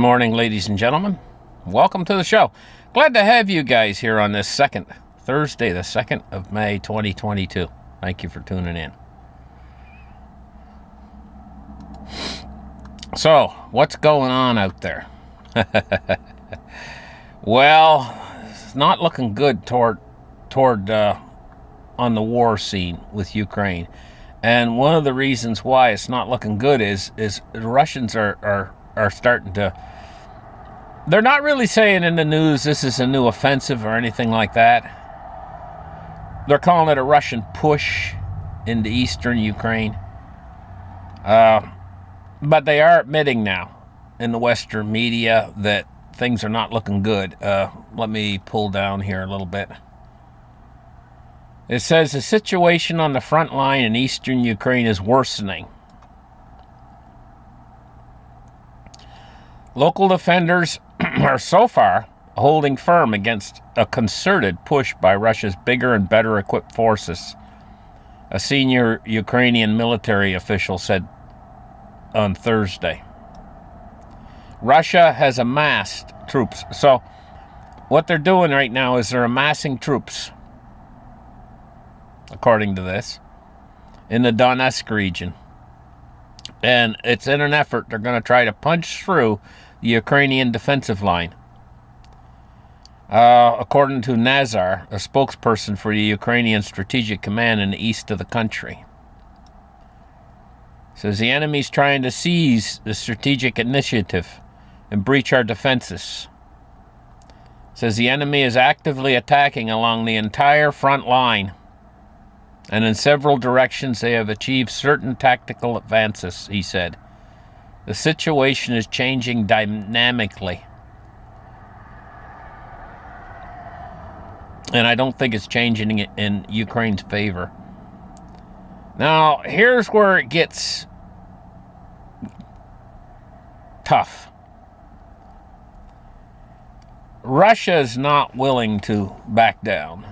morning, ladies and gentlemen. Welcome to the show. Glad to have you guys here on this Thursday, the 2nd of May, 2022. Thank you for tuning in. So, what's going on out there? Well, it's not looking good toward on the war scene with Ukraine. And one of the reasons why it's not looking good is the Russians are starting to... They're not really saying in the news this is a new offensive or anything like that. They're calling it a Russian push into eastern Ukraine. But they are admitting now in the Western media that things are not looking good. Let me pull down here a little bit. It says the situation on the front line in eastern Ukraine is worsening. Local defenders are so far holding firm against a concerted push by Russia's bigger and better equipped forces, a senior Ukrainian military official said on Thursday. Russia has amassed troops. So what they're doing right now is they're amassing troops, according to this, in the Donetsk region. And it's in an effort they're going to try to punch through the Ukrainian defensive line. According to Nazar, a spokesperson for the Ukrainian Strategic Command in the east of the country. Says the enemy's trying to seize the strategic initiative and breach our defenses. Says the enemy is actively attacking along the entire front line, and in several directions they have achieved certain tactical advances, he said. The situation is changing dynamically. And I don't think it's changing in Ukraine's favor. Now, here's where it gets tough. Russia is not willing to back down.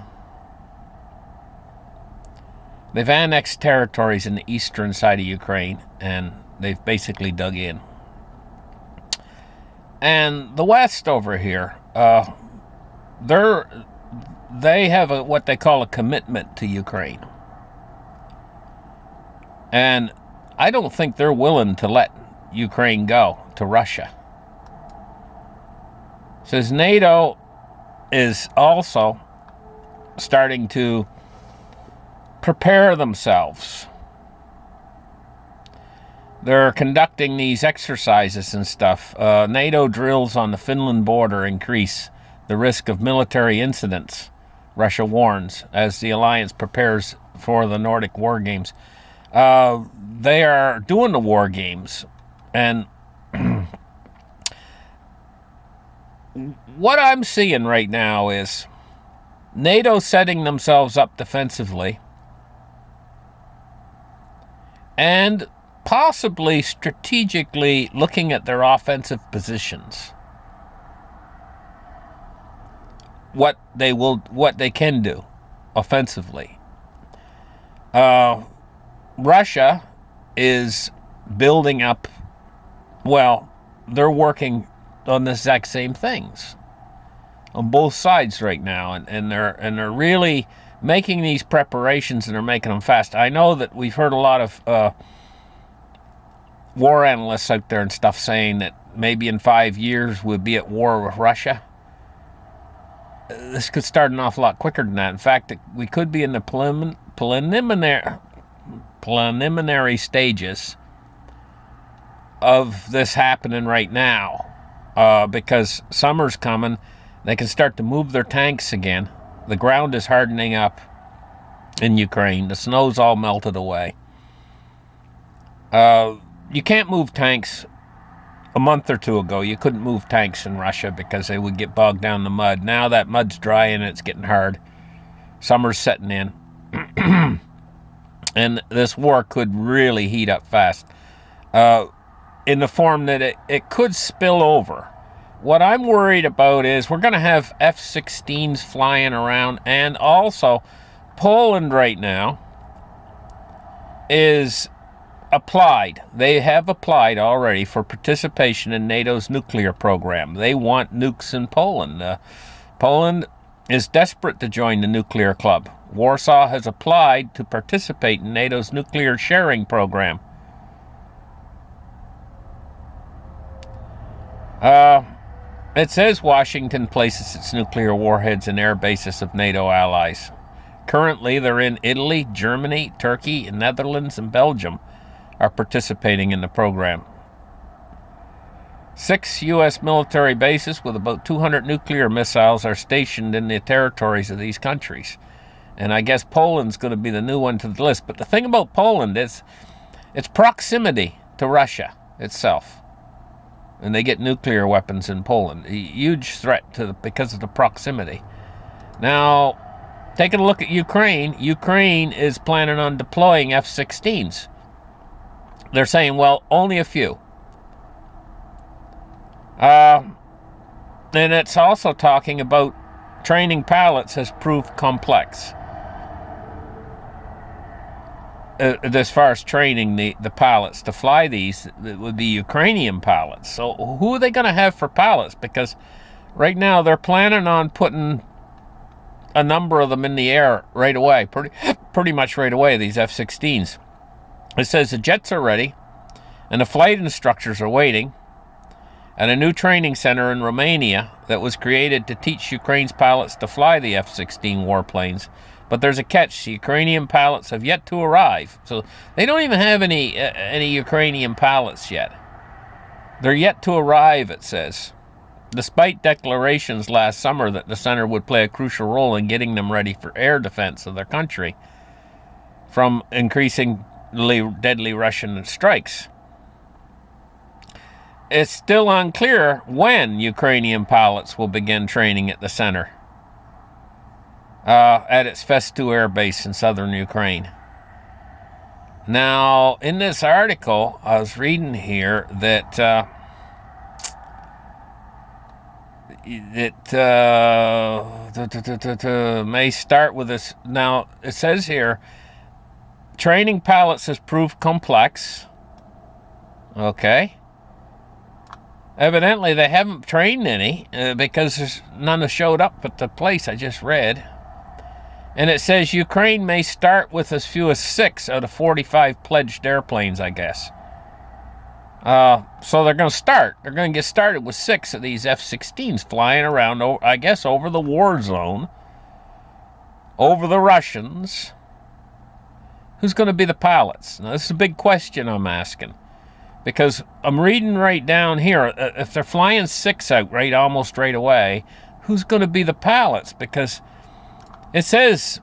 They've annexed territories in the eastern side of Ukraine, and they've basically dug in. And the West over here, they have what they call a commitment to Ukraine. And I don't think they're willing to let Ukraine go to Russia. Says NATO is also starting to prepare themselves. They're conducting these exercises and stuff. NATO drills on the Finland border increase the risk of military incidents, Russia warns, as the alliance prepares for the Nordic War Games. They are doing the war games, and what I'm seeing right now is NATO setting themselves up defensively and possibly strategically looking at their offensive positions. What they can do offensively. Russia is building up, they're working on the exact same things on both sides right now, and they're really making these preparations, and they're making them fast. I know that we've heard a lot of war analysts out there and stuff saying that maybe in 5 years we'll be at war with Russia. This could start an awful lot quicker than that. In fact, we could be in the preliminary stages of this happening right now, because summer's coming. They can start to move their tanks again. The ground is hardening up in Ukraine. The snow's all melted away. You can't move tanks. A month or two ago, you couldn't move tanks in Russia because they would get bogged down in the mud. Now that mud's dry and it's getting hard. Summer's setting in. And this war could really heat up fast. In the form that it could spill over. What I'm worried about is we're going to have F-16s flying around, and also Poland right now is applied. They have applied already for participation in NATO's nuclear program. They want nukes in Poland. Poland is desperate to join the nuclear club. Warsaw has applied to participate in NATO's nuclear sharing program. It says Washington places its nuclear warheads in air bases of NATO allies. Currently, they're in Italy, Germany, Turkey, Netherlands, and Belgium are participating in the program. 6 U.S. military bases with about 200 nuclear missiles are stationed in the territories of these countries. And I guess Poland's going to be the new one to the list. But the thing about Poland is its proximity to Russia itself. And they get nuclear weapons in Poland. A huge threat because of the proximity. Now, taking a look at Ukraine. Ukraine is planning on deploying F-16s. They're saying, well, only a few. And it's also talking about training pilots has proved complex. As far as training the pilots to fly these, it would be Ukrainian pilots. So who are they going to have for pilots? Because right now they're planning on putting a number of them in the air right away, pretty much right away, these F-16s. It says the jets are ready, and the flight instructors are waiting, and a new training center in Romania that was created to teach Ukraine's pilots to fly the F-16 warplanes. But there's a catch. The Ukrainian pilots have yet to arrive. So they don't even have any Ukrainian pilots yet. They're yet to arrive, it says. Despite declarations last summer that the center would play a crucial role in getting them ready for air defense of their country from increasingly deadly Russian strikes. It's still unclear when Ukrainian pilots will begin training at the center. At its Festu Air Base in southern Ukraine. Now, in this article, I was reading here that may start with this. Now, it says here, training pilots has proved complex. Okay. Evidently, they haven't trained any because none have showed up at the place I just read. And it says Ukraine may start with as few as 6 out of 45 pledged airplanes, I guess. So they're going to start. They're going to get started with 6 of these F-16s flying around, I guess, over the war zone, over the Russians. Who's going to be the pilots? Now, this is a big question I'm asking. Because I'm reading right down here, if they're flying 6 out almost right away, who's going to be the pilots? Because it says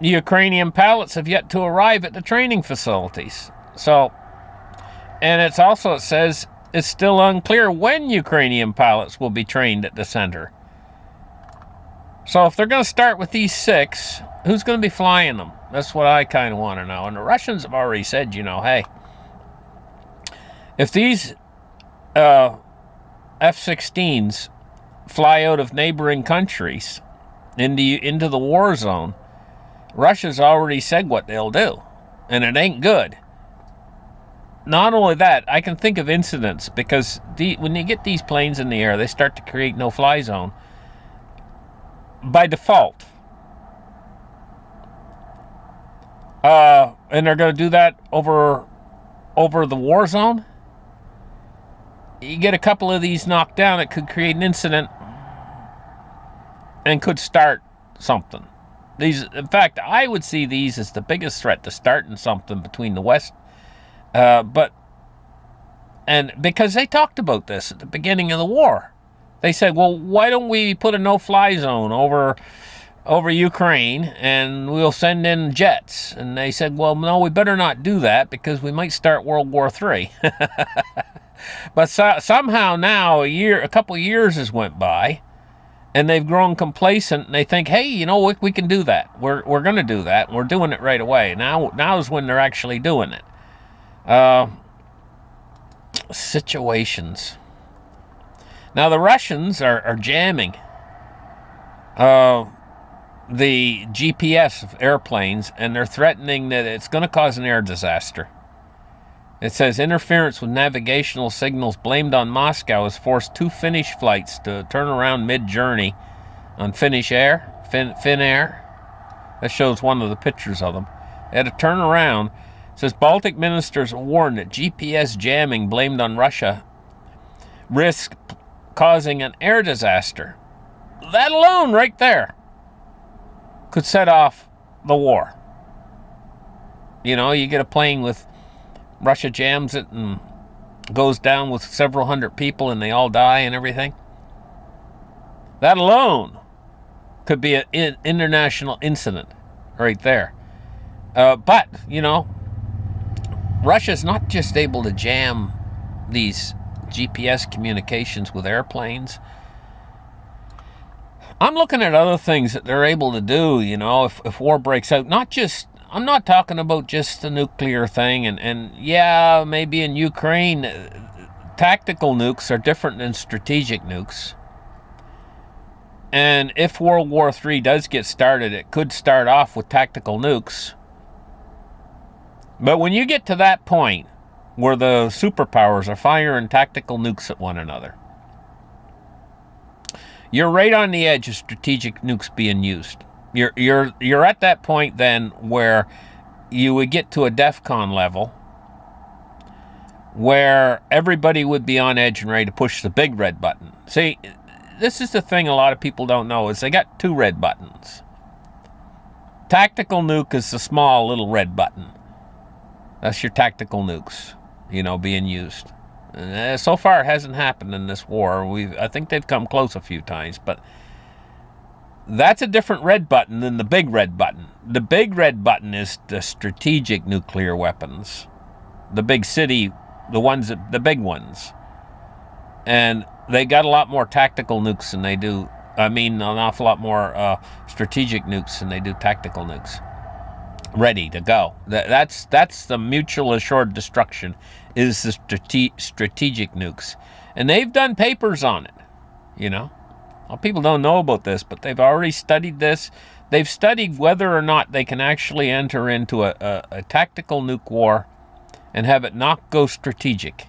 the Ukrainian pilots have yet to arrive at the training facilities. So, and it says it's still unclear when Ukrainian pilots will be trained at the center. So if they're going to start with these 6, who's going to be flying them? That's what I kind of want to know. And the Russians have already said, hey, if these F-16s fly out of neighboring countries into the war zone, Russia's already said what they'll do, and it ain't good. Not only that, I can think of incidents, because when you get these planes in the air, they start to create no-fly zone by default. And they're going to do that over the war zone. You get a couple of these knocked down, it could create an incident and could start something. In fact, I would see these as the biggest threat to starting something between the West. Because they talked about this at the beginning of the war. They said, well, why don't we put a no-fly zone over Ukraine and we'll send in jets? And they said, well, no, we better not do that because we might start World War III. But somehow now, a couple of years has went by, and they've grown complacent, and they think, hey, we can do that. We're going to do that, and we're doing it right away. Now is when they're actually doing it. Situations. Now, the Russians are jamming the GPS of airplanes, and they're threatening that it's going to cause an air disaster. It says interference with navigational signals blamed on Moscow has forced 2 Finnish flights to turn around mid-journey on Finnair. That shows one of the pictures of them. They had to turn around. It says Baltic ministers warned that GPS jamming blamed on Russia risks causing an air disaster. That alone right there could set off the war. You know, you get a plane with Russia jams it and goes down with several hundred people and they all die and everything. That alone could be an international incident right there. But, you know, Russia's not just able to jam these GPS communications with airplanes. I'm looking at other things that they're able to do, you know, if war breaks out. I'm not talking about just the nuclear thing, and yeah, maybe in Ukraine, tactical nukes are different than strategic nukes. And if World War III does get started, it could start off with tactical nukes. But when you get to that point where the superpowers are firing tactical nukes at one another, you're right on the edge of strategic nukes being used. You're at that point then where you would get to a DEFCON level where everybody would be on edge and ready to push the big red button. See, this is the thing a lot of people don't know, is they got 2 red buttons. Tactical nuke is the small little red button. That's your tactical nukes, you know, being used. And so far it hasn't happened in this war. I think they've come close a few times, but that's a different red button than the big red button. The big red button is the strategic nuclear weapons. The big city, the big ones. And they got a lot more tactical nukes than they do, an awful lot more strategic nukes than they do tactical nukes. Ready to go. That's the mutual assured destruction, is the strategic nukes. And they've done papers on it, you know. Well, people don't know about this, but they've already studied this. They've studied whether or not they can actually enter into a tactical nuke war and have it not go strategic.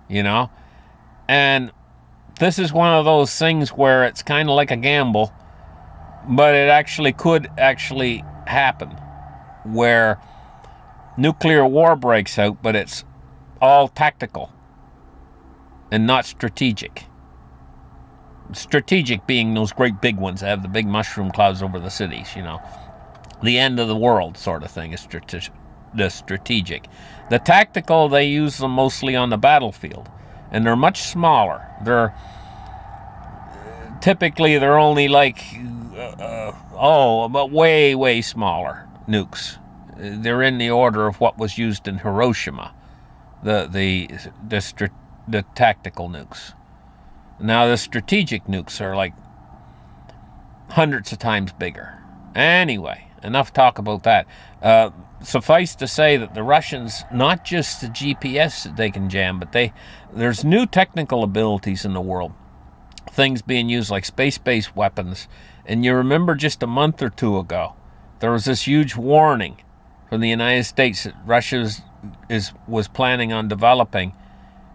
You know? And this is one of those things where it's kind of like a gamble, but it could actually happen, where nuclear war breaks out, but it's all tactical and not strategic. Strategic being those great big ones that have the big mushroom clouds over the cities, you know. The end of the world sort of thing is the strategic. The tactical, they use them mostly on the battlefield, and they're much smaller. Typically they're only like, but way smaller nukes. They're in the order of what was used in Hiroshima, the tactical nukes. Now the strategic nukes are like hundreds of times bigger. Anyway, enough talk about that. Suffice to say that the Russians, not just the GPS that they can jam, but there's new technical abilities in the world. Things being used like space-based weapons. And you remember just a month or two ago, there was this huge warning from the United States that Russia was planning on developing.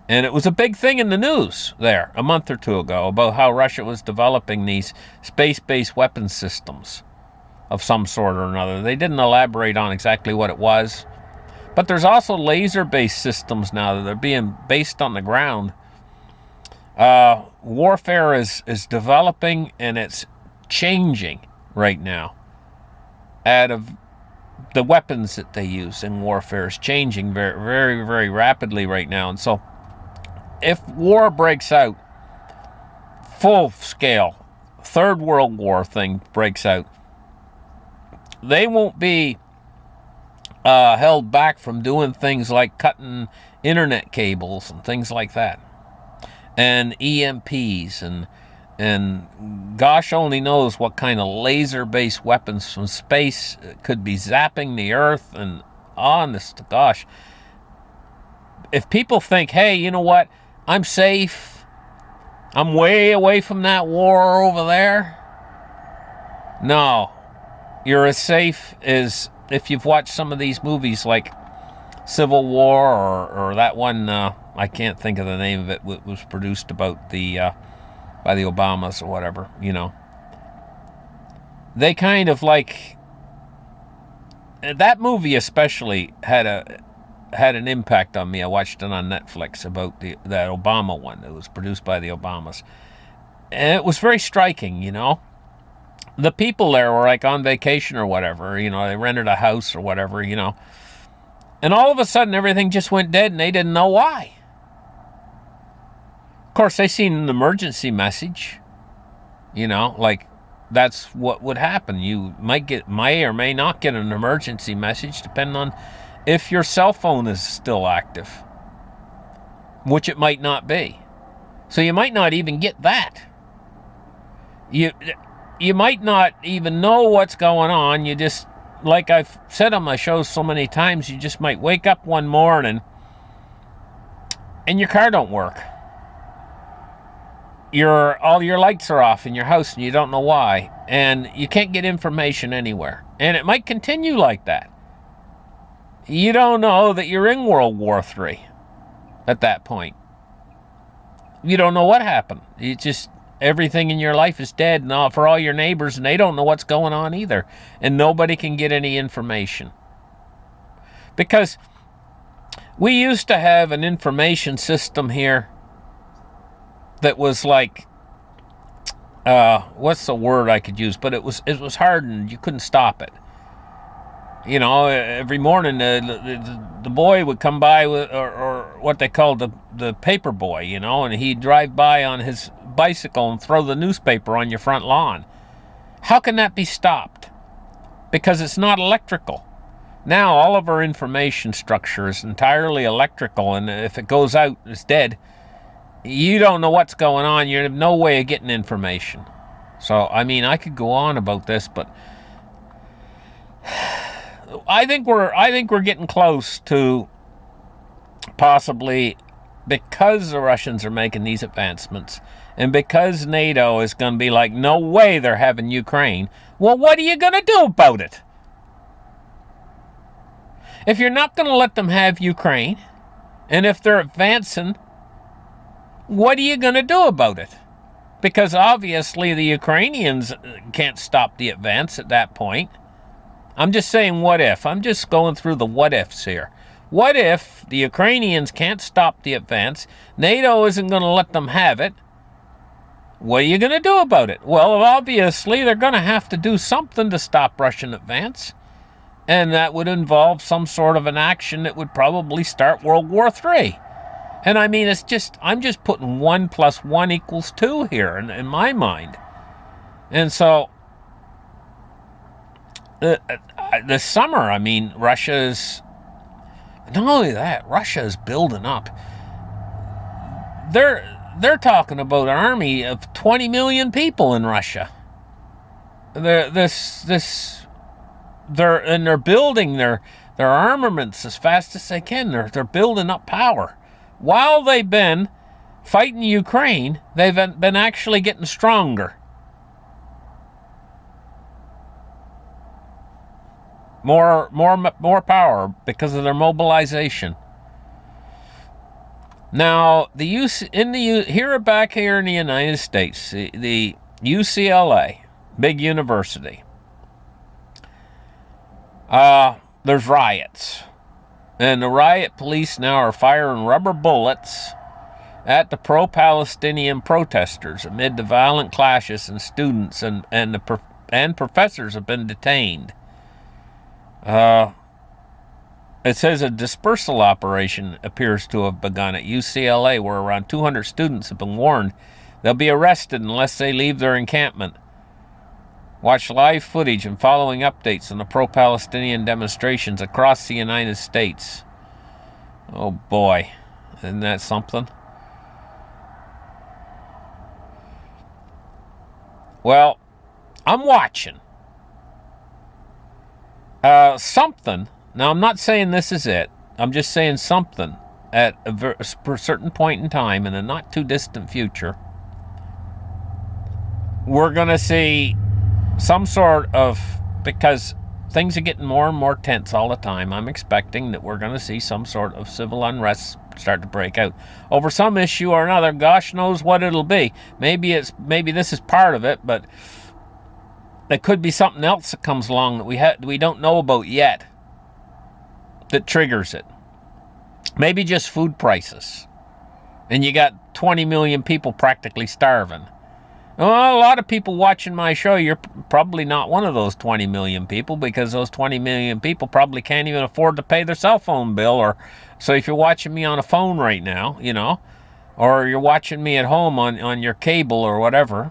And it was a big thing in the news there a month or two ago about how Russia was developing these space-based weapon systems of some sort or another. They didn't elaborate on exactly what it was. But there's also laser-based systems now that are being based on the ground. Warfare is developing, and it's changing right now. Out of the weapons that they use in warfare is changing very, very, very rapidly right now. And so if war breaks out, full scale, Third World War thing breaks out, they won't be held back from doing things like cutting internet cables and things like that, and EMPs, and gosh only knows what kind of laser-based weapons from space could be zapping the earth. And honest to gosh, if people think, hey, you know what, I'm safe, I'm way away from that war over there. No, you're as safe as if you've watched some of these movies like Civil War or that one, I can't think of the name of it, was produced about by the Obamas or whatever, they kind of like, that movie especially had an impact on me. I watched it on Netflix about that Obama one. It was produced by the Obamas. And it was very striking, The people there were like on vacation or whatever, they rented a house or whatever, And all of a sudden everything just went dead and they didn't know why. Of course, they seen an emergency message, like that's what would happen. You may or may not get an emergency message depending on if your cell phone is still active, which it might not be. So you might not even get that. You might not even know what's going on. You just, like I've said on my shows so many times, you just might wake up one morning and your car don't work. All your lights are off in your house and you don't know why, and you can't get information anywhere. And it might continue like that. You don't know that you're in World War III at that point. You don't know what happened. Everything in your life is dead now for all your neighbors, and they don't know what's going on either. And nobody can get any information. Because we used to have an information system here that was like, what's the word I could use? But it was hardened. You couldn't stop it. Every morning the boy would come by with, or what they called the paper boy, and he'd drive by on his bicycle and throw the newspaper on your front lawn. How can that be stopped? Because it's not electrical. Now all of our information structure is entirely electrical, and if it goes out, it's dead. You don't know what's going on. You have no way of getting information. So, I could go on about this, but I think we're getting close to possibly, because the Russians are making these advancements, and because NATO is going to be like, no way they're having Ukraine. Well, what are you going to do about it? If you're not going to let them have Ukraine, and if they're advancing, what are you going to do about it? Because obviously the Ukrainians can't stop the advance at that point. I'm just saying, what if? I'm just going through the what ifs here. What if the Ukrainians can't stop the advance? NATO isn't going to let them have it. What are you going to do about it? Well, obviously they're going to have to do something to stop Russian advance. And that would involve some sort of an action that would probably start World War III. And I'm just putting 1 + 1 = 2 here in my mind. And so, this summer, Russia's, not only that, Russia is building up. They're talking about an army of 20 million people in Russia. They're building their armaments as fast as they can. They're building up power. While they've been fighting Ukraine, they've been actually getting stronger. More power because of their mobilization. Now, back here in the United States, the UCLA, big university, there's riots. And the riot police now are firing rubber bullets at the pro-Palestinian protesters amid the violent clashes, and students and professors have been detained. It says a dispersal operation appears to have begun at UCLA, where around 200 students have been warned they'll be arrested unless they leave their encampment. Watch live footage and following updates on the pro-Palestinian demonstrations across the United States. Oh boy, isn't that something? Well, I'm watching. Something. Now, I'm not saying this is it. I'm just saying something at a certain point in time in a not too distant future. We're going to see some sort of, because things are getting more and more tense all the time. I'm expecting that we're going to see some sort of civil unrest start to break out over some issue or another. Gosh knows what it'll be. Maybe this is part of it, but it could be something else that comes along that we don't know about yet that triggers it. Maybe just food prices, and you got 20 million people practically starving. Well, a lot of people watching my show, you're probably not one of those 20 million people, because those 20 million people probably can't even afford to pay their cell phone bill. Or so if you're watching me on a phone right now, or you're watching me at home on your cable or whatever,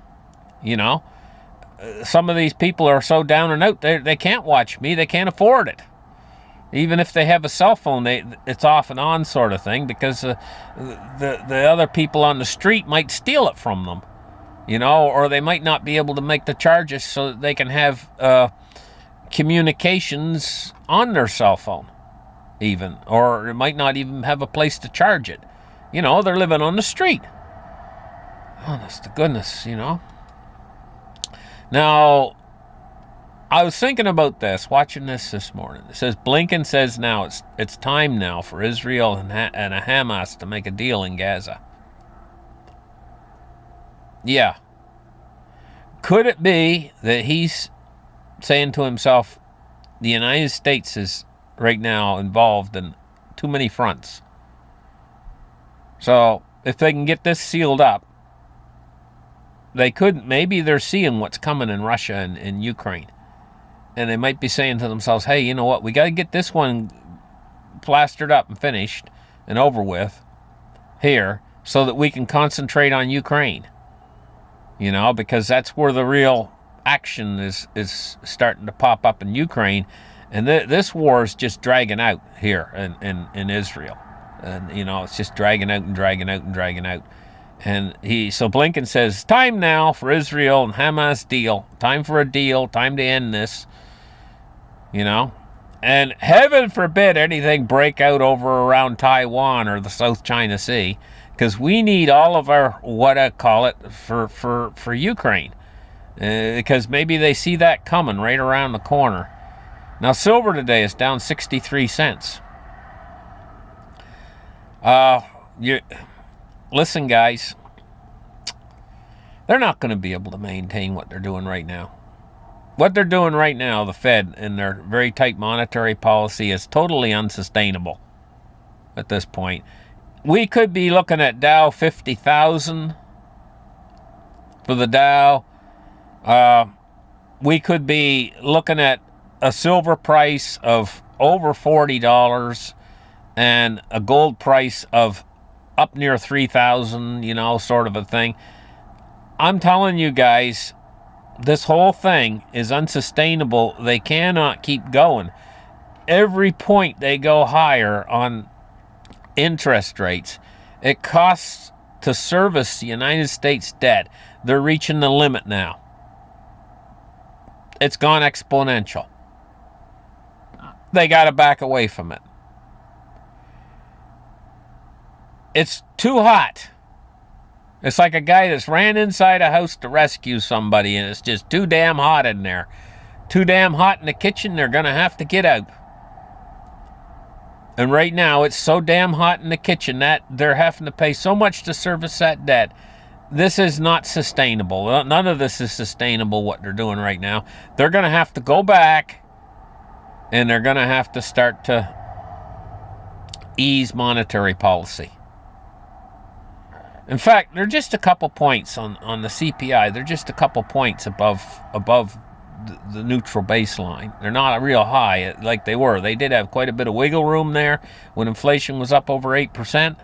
some of these people are so down and out, they can't watch me. They can't afford it. Even if they have a cell phone, it's off and on sort of thing, because the other people on the street might steal it from them. Or they might not be able to make the charges so that they can have communications on their cell phone, even. Or they might not even have a place to charge it. They're living on the street. Honest to goodness, Now, I was thinking about this, watching this morning. It says, Blinken says now it's time now for Israel and Hamas to make a deal in Gaza. Yeah. Could it be that he's saying to himself, the United States is right now involved in too many fronts? So if they can get this sealed up, they could, maybe they're seeing what's coming in Russia and Ukraine. And they might be saying to themselves, hey, you know what, we got to get this one plastered up and finished and over with here so that we can concentrate on Ukraine. Because that's where the real action is starting to pop up in Ukraine. And this war is just dragging out here in Israel. And, it's just dragging out and dragging out and dragging out. And so Blinken says, time now for Israel and Hamas deal. Time for a deal. Time to end this. And heaven forbid anything break out over around Taiwan or the South China Sea, because we need all of our, what I call it, for Ukraine. Because maybe they see that coming right around the corner. Now, silver today is down 63 cents. Listen, guys, they're not going to be able to maintain what they're doing right now. What they're doing right now, the Fed, and their very tight monetary policy, is totally unsustainable at this point. We could be looking at Dow 50,000 for the Dow. We could be looking at a silver price of over $40 and a gold price of up near 3,000, sort of a thing. I'm telling you guys, this whole thing is unsustainable. They cannot keep going. Every point they go higher on interest rates, it costs to service the United States debt. They're reaching the limit now. It's gone exponential. They got to back away from it. It's too hot. It's like a guy that's ran inside a house to rescue somebody, and it's just too damn hot in there. Too damn hot in the kitchen, they're going to have to get out. And right now, it's so damn hot in the kitchen that they're having to pay so much to service that debt. This is not sustainable. None of this is sustainable, what they're doing right now. They're going to have to go back, and they're going to have to start to ease monetary policy. In fact, they're just a couple points on the CPI. They're just a couple points above the neutral baseline. They're not real high like they were. They did have quite a bit of wiggle room there when inflation was up over 8%.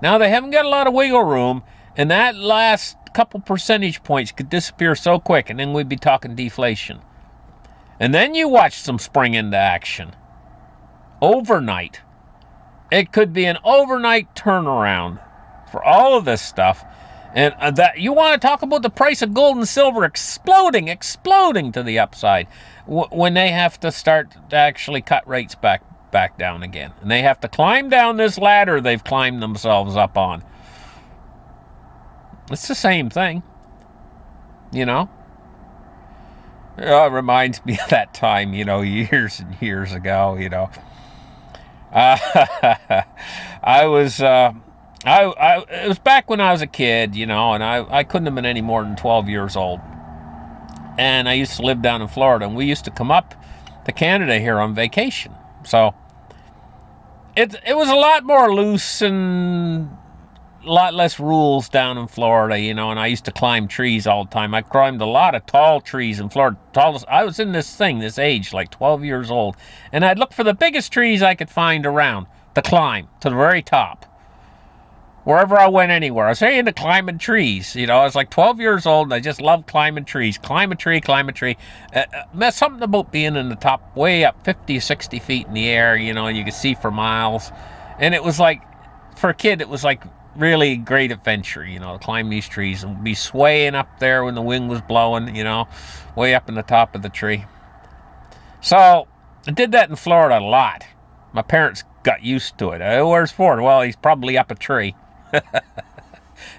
Now they haven't got a lot of wiggle room, and that last couple percentage points could disappear so quick, and then we'd be talking deflation. And then you watch them spring into action. Overnight. It could be an overnight turnaround for all of this stuff. And that you want to talk about the price of gold and silver exploding to the upside when they have to start to actually cut rates back down again. And they have to climb down this ladder they've climbed themselves up on. It's the same thing. It reminds me of that time, years and years ago. I was, it was back when I was a kid, and I couldn't have been any more than 12 years old. And I used to live down in Florida, and we used to come up to Canada here on vacation. So it was a lot more loose and a lot less rules down in Florida, and I used to climb trees all the time. I climbed a lot of tall trees in Florida. I was in this age, like 12 years old, and I'd look for the biggest trees I could find around to climb to the very top. Wherever I went, anywhere. I was very into climbing trees. I was like 12 years old, and I just loved climbing trees. Climb a tree. There's something about being in the top, way up 50, 60 feet in the air, and you could see for miles. And it was like, for a kid, it was like really great adventure, to climb these trees and be swaying up there when the wind was blowing, way up in the top of the tree. So I did that in Florida a lot. My parents got used to it. Where's Ford? Well, he's probably up a tree.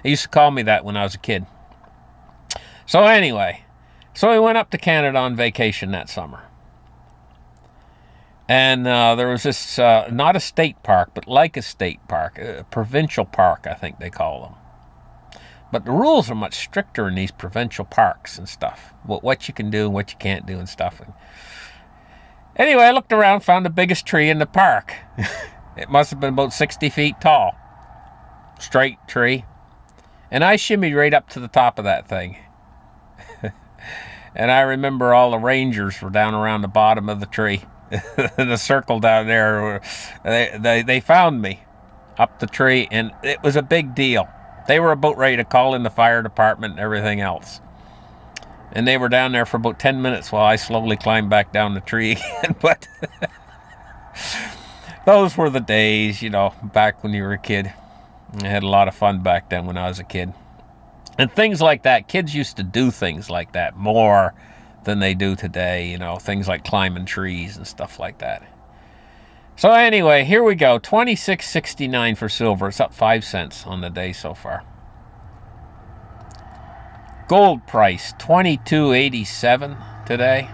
He used to call me that when I was a kid. So anyway, we went up to Canada on vacation that summer. And there was this, not a state park, but like a state park, a provincial park, I think they call them. But the rules are much stricter in these provincial parks and stuff. What you can do and what you can't do and stuff. Anyway, I looked around, found the biggest tree in the park. It must have been about 60 feet tall. Straight tree. And I shimmied right up to the top of that thing. And I remember all the rangers were down around the bottom of the tree. In a circle down there. They found me up the tree, and it was a big deal. They were about ready to call in the fire department and everything else. And they were down there for about 10 minutes while I slowly climbed back down the tree again. But those were the days, back when you were a kid. I had a lot of fun back then when I was a kid. And things like that, kids used to do things like that more than they do today, things like climbing trees and stuff like that. So anyway, here we go. $26.69 for silver. It's up 5 cents on the day so far. Gold price, $22.87 today.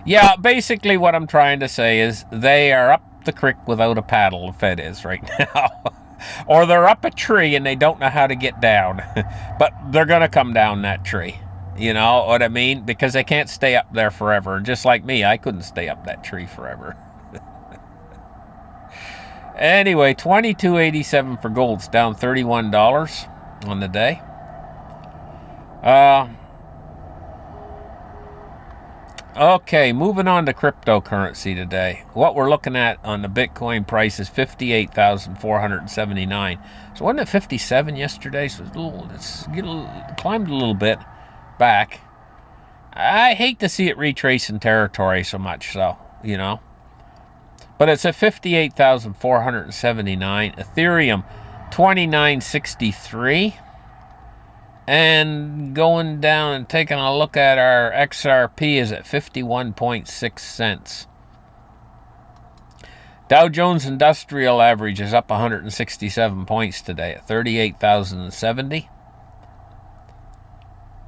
Yeah, basically what I'm trying to say is they are up the creek without a paddle, the Fed is right now. Or they're up a tree and they don't know how to get down. But they're going to come down that tree. You know what I mean? Because they can't stay up there forever. Just like me, I couldn't stay up that tree forever. Anyway, $22.87 for gold. It's down $31 on the day. Okay, moving on to cryptocurrency today. What we're looking at on the Bitcoin price is 58,479. So wasn't it 57 yesterday? So it's climbed a little bit back. I hate to see it retracing territory so much, so, But it's at 58,479. Ethereum, 2963. And going down and taking a look at our XRP is at 51.6 cents. Dow Jones Industrial Average is up 167 points today at 38,070.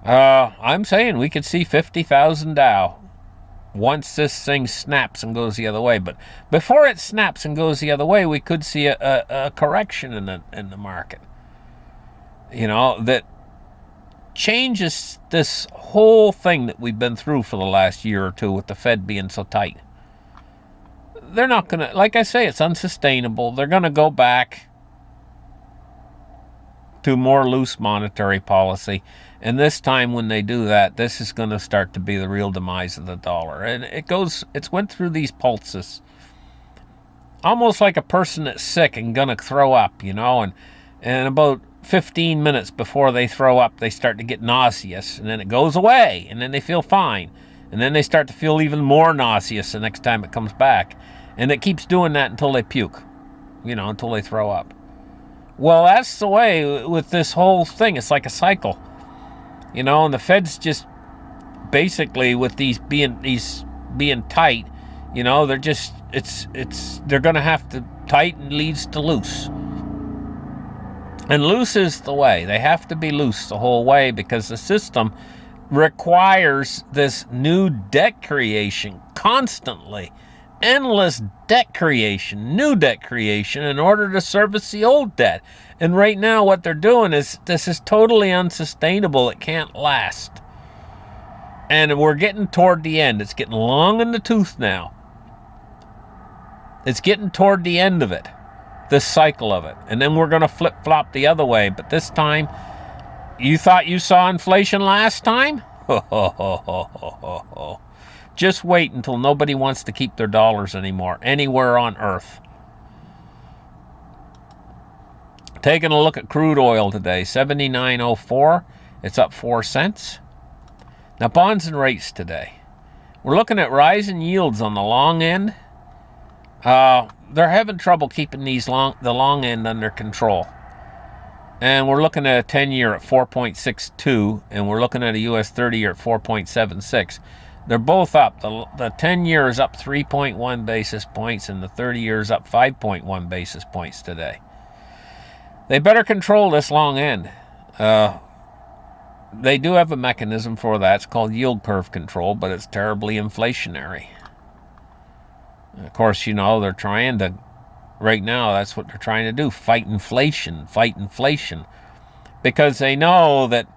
I'm saying we could see 50,000 Dow once this thing snaps and goes the other way. But before it snaps and goes the other way, we could see a correction in the market. That changes this whole thing that we've been through for the last year or two with the Fed being so tight. They're not going to, like I say, it's unsustainable. They're going to go back to more loose monetary policy. And this time when they do that, this is going to start to be the real demise of the dollar. And it's went through these pulses. Almost like a person that's sick and going to throw up, and about 15 minutes before they throw up, they start to get nauseous, and then it goes away, and then they feel fine, and then they start to feel even more nauseous the next time it comes back, and it keeps doing that until they puke, until they throw up. Well, that's the way with this whole thing. It's like a cycle, and the Fed's just basically with these being tight, they're just they're going to have to tighten leads to loose. And loose is the way. They have to be loose the whole way because the system requires this new debt creation constantly. Endless debt creation, new debt creation in order to service the old debt. And right now what they're doing is, this is totally unsustainable. It can't last. And we're getting toward the end. It's getting long in the tooth now. It's getting toward the end of it, this cycle of it. And then we're going to flip-flop the other way. But this time, you thought you saw inflation last time? Just wait until nobody wants to keep their dollars anymore, anywhere on earth. Taking a look at crude oil today, 79.04. It's up 4 cents. Now, bonds and rates today. We're looking at rising yields on the long end. They're having trouble keeping the long end under control. And we're looking at a 10-year at 4.62, and we're looking at a U.S. 30-year at 4.76. They're both up. The 10-year is up 3.1 basis points, and the 30-year is up 5.1 basis points today. They better control this long end. They do have a mechanism for that. It's called yield curve control, but it's terribly inflationary. Of course, you know, they're trying to, right now, that's what they're trying to do, fight inflation, because they know that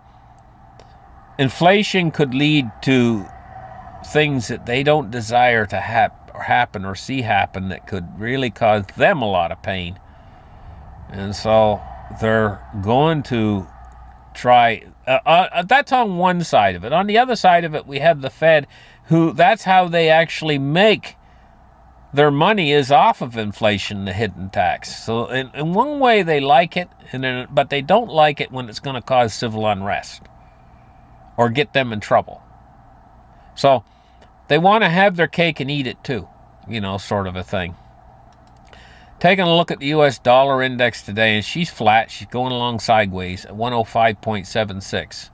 inflation could lead to things that they don't desire to happen or see happen that could really cause them a lot of pain. And so they're going to try, that's on one side of it. On the other side of it, we have the Fed, who, that's how they actually make their money, is off of inflation, the hidden tax. So in one way they like it, but they don't like it when it's going to cause civil unrest or get them in trouble. So they want to have their cake and eat it too, you know, sort of a thing. Taking a look at the U.S. dollar index today, and she's flat. She's going along sideways at 105.76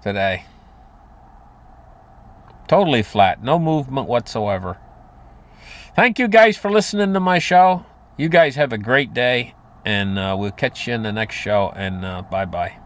today. Totally flat. No movement whatsoever. Thank you guys for listening to my show. You guys have a great day, and we'll catch you in the next show, and bye-bye.